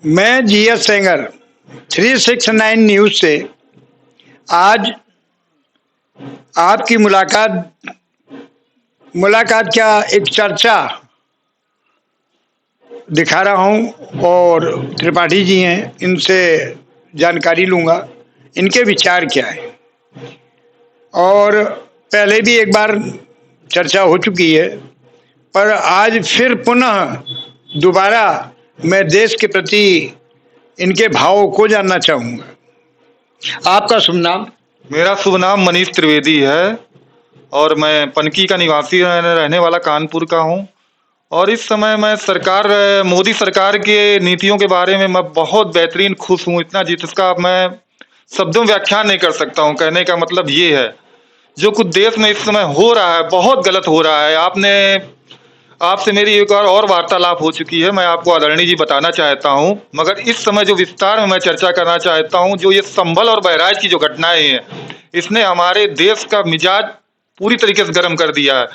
मैं GS Sengar 369 news से आज आपकी मुलाकात मुलाकात क्या एक चर्चा दिखा रहा हूं और त्रिपाठी जी हैं, इनसे जानकारी लूंगा इनके विचार क्या है। और पहले भी एक बार चर्चा हो चुकी है, पर आज फिर पुनः दोबारा मैं देश के प्रति इनके भावों को जानना चाहूंगा। आपका शुभ नाम? मेरा शुभ नाम मनीष त्रिवेदी है और मैं पनकी का निवासी रहने वाला कानपुर का हूं। और इस समय मैं मोदी सरकार के नीतियों के बारे में मैं बहुत बेहतरीन खुश हूं, इतना जिसका मैं शब्दों में व्याख्यान नहीं कर सकता हूं। कहने का मतलब ये है, जो कुछ देश में इस समय हो रहा है बहुत गलत हो रहा है। आपसे मेरी एक और वार्तालाप हो चुकी है, मैं आपको आदरणीय जी बताना चाहता हूं, मगर इस समय जो विस्तार में मैं चर्चा करना चाहता हूं, जो ये संभल और बहराइच की जो घटनाएं हैं, इसने हमारे देश का मिजाज पूरी तरीके से गर्म कर दिया है।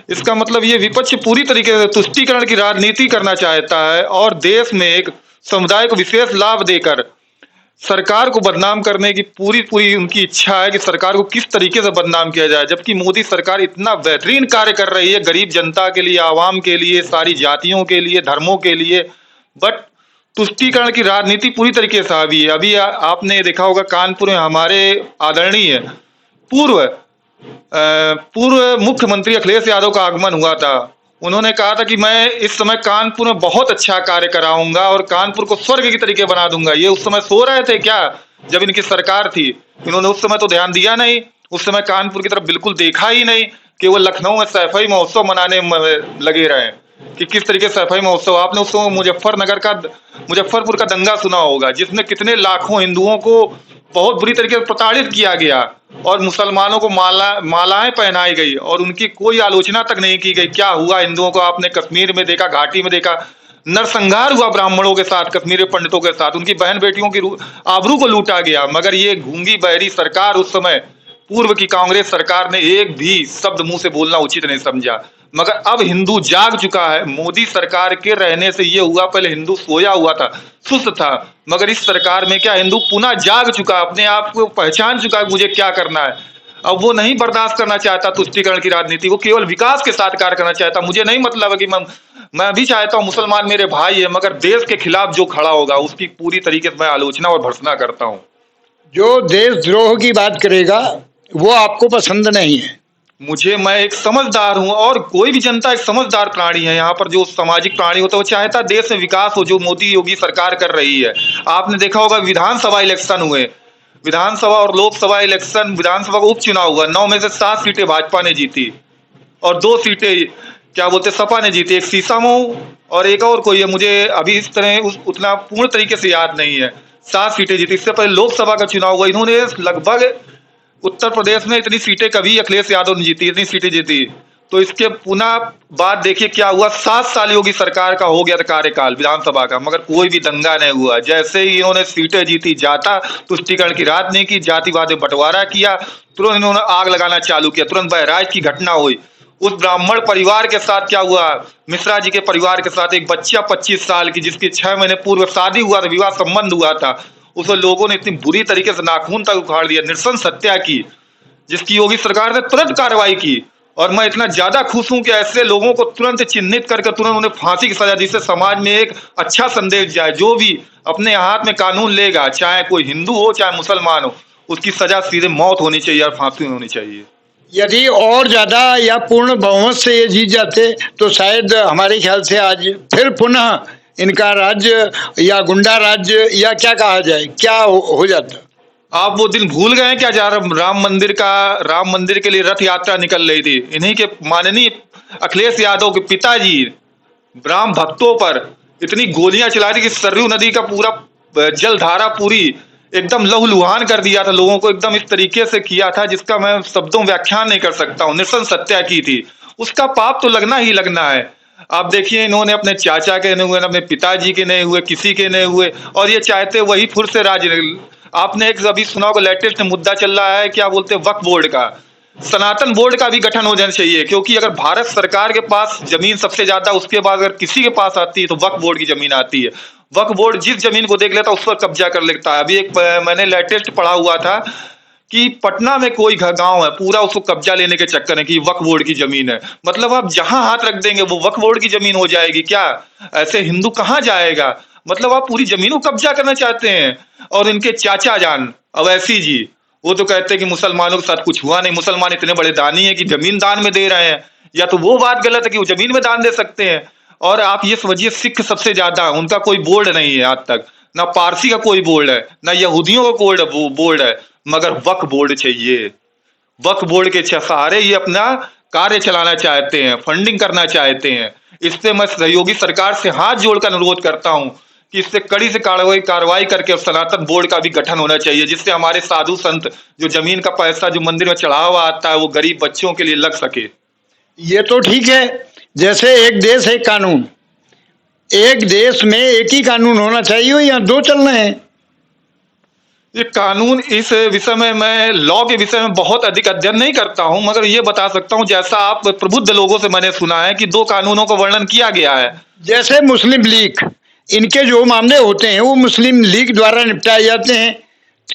इसका मतलब ये विपक्ष पूरी तरीके से तुष्टीकरण की राजनीति करना चाहता है और देश में एक समुदाय को विशेष लाभ देकर सरकार को बदनाम करने की पूरी पूरी उनकी इच्छा है कि सरकार को किस तरीके से बदनाम किया जाए। जबकि मोदी सरकार इतना बेहतरीन कार्य कर रही है गरीब जनता के लिए, आवाम के लिए, सारी जातियों के लिए, धर्मों के लिए, बट तुष्टीकरण की राजनीति पूरी तरीके से हावी है। अभी आपने देखा होगा कानपुर में हमारे आदरणीय पूर्व मुख्यमंत्री अखिलेश यादव का आगमन हुआ था। उन्होंने कहा था कि मैं इस समय कानपुर में बहुत अच्छा कार्य कराऊंगा और कानपुर को स्वर्ग की तरीके बना दूंगा। ये उस समय सो रहे थे क्या, जब इनकी सरकार थी? इन्होंने उस समय तो ध्यान दिया नहीं, उस समय कानपुर की तरफ बिल्कुल देखा ही नहीं कि वो लखनऊ में सैफई महोत्सव मनाने में लगे रहे कि किस तरीके से सैफई महोत्सव। आपने उस समय मुजफ्फरपुर का दंगा सुना होगा, जिसमें कितने लाखों हिंदुओं को बहुत बुरी तरीके से प्रताड़ित किया गया और मुसलमानों को मालाएं पहनाई गई और उनकी कोई आलोचना तक नहीं की गई। क्या हुआ हिंदुओं को आपने कश्मीर में देखा, घाटी में देखा, नरसंहार हुआ ब्राह्मणों के साथ, कश्मीरी पंडितों के साथ, उनकी बहन बेटियों की आबरू को लूटा गया। मगर ये गूंगी बहरी सरकार, उस समय पूर्व की कांग्रेस सरकार ने एक भी शब्द मुंह से बोलना उचित नहीं समझा। मगर अब हिंदू जाग चुका है। मोदी सरकार के रहने से ये हुआ, पहले हिंदू सोया हुआ था, सुस्त था, मगर इस सरकार में क्या हिंदू पुनः जाग चुका, अपने आप को पहचान चुका है मुझे क्या करना है। अब वो नहीं बर्दाश्त करना चाहता तुष्टीकरण की राजनीति, वो केवल विकास के साथ कार्य करना चाहता। मुझे नहीं मतलब है कि मैं भी चाहता हूँ, मुसलमान मेरे भाई है, मगर देश के खिलाफ जो खड़ा होगा उसकी पूरी तरीके से मैं आलोचना और भर्त्सना करता हूँ। जो देशद्रोह की बात करेगा वो आपको पसंद नहीं है? मैं एक समझदार हूं और कोई भी जनता एक समझदार प्राणी है। यहाँ पर जो सामाजिक प्राणी होता है वो चाहता देश में विकास हो, जो मोदी योगी सरकार कर रही है। आपने देखा होगा विधानसभा इलेक्शन हुए, विधानसभा और लोकसभा इलेक्शन, विधानसभा का उपचुनाव हुआ, 9 में से 7 सीटें भाजपा ने जीती और 2 सीटें क्या बोलते सपा ने जीती। एक सीसामऊ और एक और कोई है, मुझे अभी इस तरह उतना पूर्ण तरीके से याद नहीं है। 7 सीटें जीती। इससे पहले लोकसभा का चुनाव हुआ, इन्होंने लगभग उत्तर प्रदेश में इतनी सीटें कभी अखिलेश यादव ने जीती, इतनी सीटें जीती। तो इसके पुनः बाद देखिए क्या हुआ, 7 साल योगी सरकार का हो गया था कार्यकाल विधानसभा का, मगर कोई भी दंगा नहीं हुआ। जैसे ही इन्होंने सीटें जीती, जाता तुष्टीकरण की राजनीति की, जातिवाद में बंटवारा किया, तुरंत इन्होंने आग लगाना चालू किया। तुरंत बहराइच की घटना हुई, उस ब्राह्मण परिवार के साथ क्या हुआ, मिश्रा जी के परिवार के साथ एक बच्चा 25 साल की, जिसकी 6 महीने पूर्व शादी हुआ था, विवाह संबंध हुआ था, उसे लोगों ने इतनी बुरी तरीके से नाखून तक उखाड़ दिया, नृशंस हत्या की, जिसकी योगी सरकार ने तुरंत कार्रवाई की। और मैं इतना ज्यादा खुश हूं कि ऐसे लोगों को तुरंत चिन्हित करके तुरंत उन्हें फांसी की सजा, जिससे समाज में एक अच्छा संदेश जाए। जो भी अपने हाथ में कानून लेगा, चाहे कोई हिंदू हो चाहे मुसलमान हो, उसकी सजा सीधे मौत होनी चाहिए और फांसी होनी चाहिए। यदि और ज्यादा या पूर्ण बहुमत से ये जीत जाते तो शायद हमारे ख्याल से आज फिर पुनः इनका राज्य या गुंडा राज्य या क्या कहा जाए, क्या हो जाता। आप वो दिन भूल गए क्या, जहाँ राम मंदिर के लिए रथ यात्रा निकल रही थी, इन्हीं के माननीय अखिलेश यादव के पिताजी राम भक्तों पर इतनी गोलियां चला दी कि सरयू नदी का पूरा जलधारा पूरी एकदम लहूलुहान कर दिया था, लोगों को एकदम इस तरीके से किया था जिसका मैं शब्दों व्याख्यान नहीं कर सकता हूँ। नृशंस हत्या की थी, उसका पाप तो लगना ही लगना है। आप देखिए इन्होंने अपने चाचा के नहीं हुए, अपने पिताजी के नहीं हुए, किसी के नहीं हुए, और ये चाहते वही फिर से राज्य। आपने एक अभी सुना होगा, लेटेस्ट मुद्दा चल रहा है, क्या बोलते हैं, वक्फ बोर्ड का। सनातन बोर्ड का भी गठन हो जाना चाहिए, क्योंकि अगर भारत सरकार के पास जमीन सबसे ज्यादा, उसके बाद अगर किसी के पास आती है तो वक्फ बोर्ड की जमीन आती है। वक्फ बोर्ड जिस जमीन को देख लेता है उस पर कब्जा कर लेता है। अभी एक मैंने लेटेस्ट पढ़ा हुआ था कि पटना में कोई गांव है, पूरा उसको कब्जा लेने के चक्कर है कि वक्फ बोर्ड की जमीन है। मतलब आप जहां हाथ रख देंगे वो वक्फ बोर्ड की जमीन हो जाएगी क्या? ऐसे हिंदू कहाँ जाएगा? मतलब आप पूरी जमीन को कब्जा करना चाहते हैं। और इनके चाचा जान अवैसी जी, वो तो कहते हैं कि मुसलमानों के साथ कुछ हुआ नहीं, मुसलमान इतने बड़े दानी है कि जमीन दान में दे रहे हैं। या तो वो बात गलत है कि वो जमीन में दान दे सकते हैं। और आप ये समझिए सिख सबसे ज्यादा, उनका कोई बोर्ड नहीं है आज तक, ना पारसी का कोई बोर्ड है, ना यहूदियों का कोई बोर्ड है, मगर वक्फ बोर्ड चाहिए। वक्फ बोर्ड के सहारे ये अपना कार्य चलाना चाहते हैं, फंडिंग करना चाहते हैं। इससे मैं सहयोगी सरकार से हाथ जोड़कर अनुरोध करता हूं कि इससे कड़ी से कार्रवाई करके सनातन बोर्ड का भी गठन होना चाहिए, जिससे हमारे साधु संत जो जमीन का पैसा जो मंदिर में चढ़ा हुआ आता है वो गरीब बच्चों के लिए लग सके। ये तो ठीक है, जैसे एक देश एक कानून, एक देश में एक ही कानून होना चाहिए या दो चल रहे हैं? ये कानून, इस विषय में मैं लॉ के विषय में बहुत अधिक अध्ययन नहीं करता हूं, मगर ये बता सकता हूं जैसा आप प्रबुद्ध लोगों से मैंने सुना है कि दो कानूनों का वर्णन किया गया है। जैसे मुस्लिम लीग, इनके जो मामले होते हैं वो मुस्लिम लीग द्वारा निपटाए जाते हैं,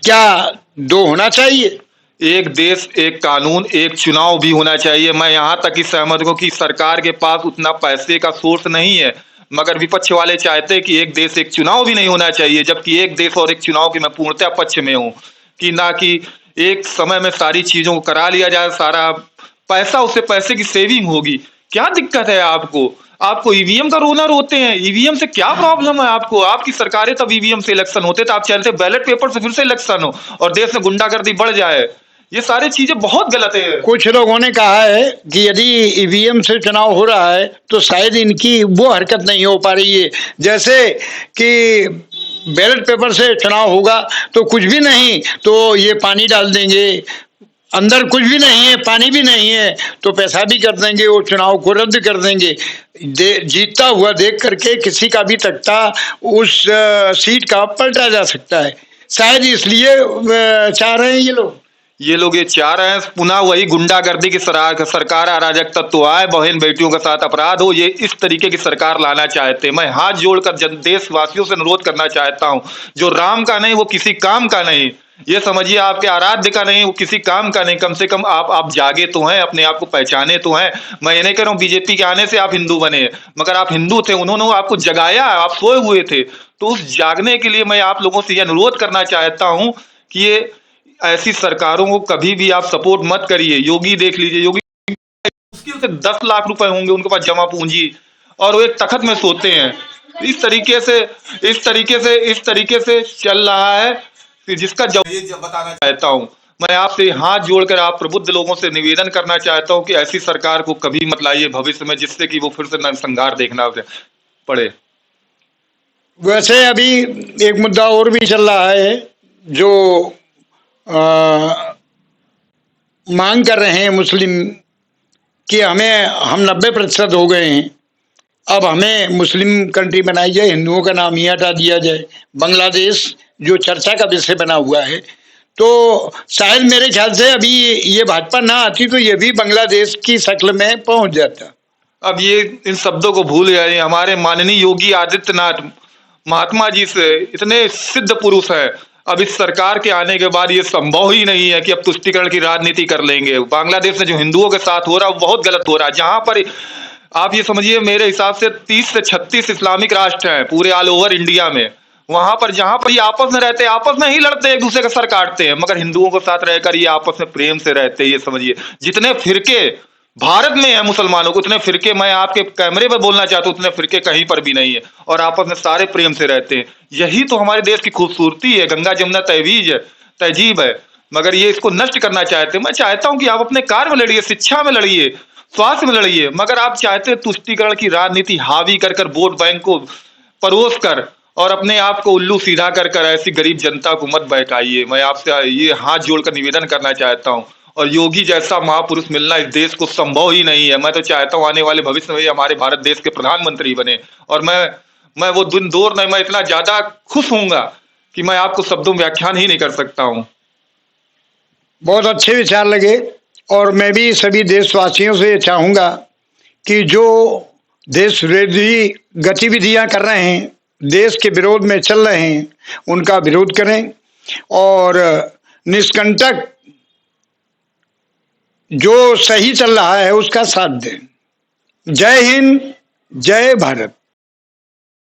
क्या दो होना चाहिए? एक देश एक कानून, एक चुनाव भी होना चाहिए। मैं यहाँ तक ही सहमत हूँ कि सरकार के पास उतना पैसे का सोर्स नहीं है, मगर विपक्ष वाले चाहते हैं कि एक देश एक चुनाव भी नहीं होना चाहिए, जबकि एक देश और एक चुनाव की मैं पूर्णतः पक्ष में हूँ कि ना कि एक समय में सारी चीजों को करा लिया जाए, सारा पैसा, उससे पैसे की सेविंग होगी। क्या दिक्कत है आपको? आपको ईवीएम का रोना रोते हैं, ईवीएम से क्या प्रॉब्लम है आपको? आपकी सरकारें तब ईवीएम से इलेक्शन होते थे, आप चाहते बैलेट पेपर से फिर से इलेक्शन हो और देश में गुंडागर्दी बढ़ जाए। ये सारी चीजें बहुत गलत है। कुछ लोगों ने कहा है कि यदि ईवीएम से चुनाव हो रहा है तो शायद इनकी वो हरकत नहीं हो पा रही है, जैसे कि बैलेट पेपर से चुनाव होगा तो कुछ भी नहीं तो ये पानी डाल देंगे, अंदर कुछ भी नहीं है, पानी भी नहीं है तो पैसा भी कर देंगे, वो चुनाव को रद्द कर देंगे। जीतता हुआ देख करके किसी का भी तख्ता उस सीट का पलटा जा सकता है, शायद इसलिए चाह रहे हैं ये लोग ये चाह रहे हैं पुनः वही गुंडागर्दी की सरकार, अराजक तत्व आए, बहन बेटियों के साथ अपराध हो, ये इस तरीके की सरकार लाना चाहते हैं। मैं हाथ जोड़कर देशवासियों से अनुरोध करना चाहता हूं, जो राम का नहीं वो किसी काम का नहीं, ये समझिए आपके आराध्य का नहीं वो किसी काम का नहीं। कम से कम आप जागे तो हैं, अपने आप को पहचाने तो हैं। मैं ये नहीं कह रहा हूँ बीजेपी के आने से आप हिंदू बने, मगर आप हिंदू थे, उन्होंने आपको जगाया, आप सोए हुए थे। तो उस जागने के लिए मैं आप लोगों से ये अनुरोध करना चाहता हूँ कि ये ऐसी सरकारों को कभी भी आप सपोर्ट मत करिए। योगी देख लीजिए, योगी मुश्किल से 10 लाख रुपए होंगे उनके पास जमा पूंजी, और वो एक तखत में सोते हैं। इस तरीके से चल रहा है कि जिसका जवाब बताना चाहता हूं मैं आपसे हाथ जोड़कर, आप प्रबुद्ध लोगों से निवेदन करना चाहता हूं कि ऐसी सरकार को कभी मत लाइए भविष्य में, जिससे कि वो फिर से नरसंहार देखना पड़े। वैसे अभी एक मुद्दा और भी चल रहा है जो मांग कर रहे हैं मुस्लिम कि हम 90% हो गए हैं, अब हमें मुस्लिम कंट्री बनाई जाए, हिंदुओं का नाम ही हटा दिया जाए। बांग्लादेश जो चर्चा का विषय बना हुआ है, तो शायद मेरे ख्याल से अभी ये भाजपा ना आती तो ये भी बांग्लादेश की शक्ल में पहुंच जाता। अब ये इन शब्दों को भूल गए। हमारे माननीय योगी आदित्यनाथ महात्मा जी से इतने सिद्ध पुरुष है, अब इस सरकार के आने के बाद ये संभव ही नहीं है कि अब तुष्टीकरण की राजनीति कर लेंगे। बांग्लादेश में जो हिंदुओं के साथ हो रहा है वो बहुत गलत हो रहा है। जहां पर आप ये समझिए मेरे हिसाब से 30 से 36 इस्लामिक राष्ट्र हैं पूरे ऑल ओवर इंडिया में, वहां पर जहां पर ये आपस में रहते हैं, आपस में ही लड़ते हैं, एक दूसरे का सर काटते हैं, मगर हिंदुओं के साथ रहकर ये आपस में प्रेम से रहते हैं। ये समझिए जितने फिरके भारत में है मुसलमानों को, उतने फिरके मैं आपके कैमरे पर बोलना चाहता हूं उतने फिरके कहीं पर भी नहीं है, और आपस में सारे प्रेम से रहते हैं। यही तो हमारे देश की खूबसूरती है। गंगा जमुना तहजीब है, मगर ये इसको नष्ट करना चाहते हैं। मैं चाहता हूं कि आप अपने कार्य में लड़िए, शिक्षा में लड़िए, स्वास्थ्य में लड़िए, मगर आप चाहते हैं तुष्टीकरण की राजनीति हावी कर वोट बैंक को परोस कर और अपने आप को उल्लू सीधा कर ऐसी गरीब जनता को मत बहकाइए। मैं आपसे ये हाथ जोड़कर निवेदन करना चाहता हूं, और योगी जैसा महापुरुष मिलना इस देश को संभव ही नहीं है। मैं तो चाहता हूं आने वाले भविष्य में हमारे भारत देश के प्रधानमंत्री बने, और मैं वो दिन दूर नहीं, मैं इतना ज्यादा खुश होऊंगा कि मैं आपको शब्दों में व्याख्यान ही नहीं कर सकता हूं। बहुत अच्छे विचार लगे, और मैं भी सभी देशवासियों से चाहूंगा कि जो देश विरोधी गतिविधियां कर रहे हैं देश के विरोध में चल रहे हैं उनका विरोध करें और निष्कंटक जो सही चल रहा है उसका साथ दें। जय हिंद, जय भारत।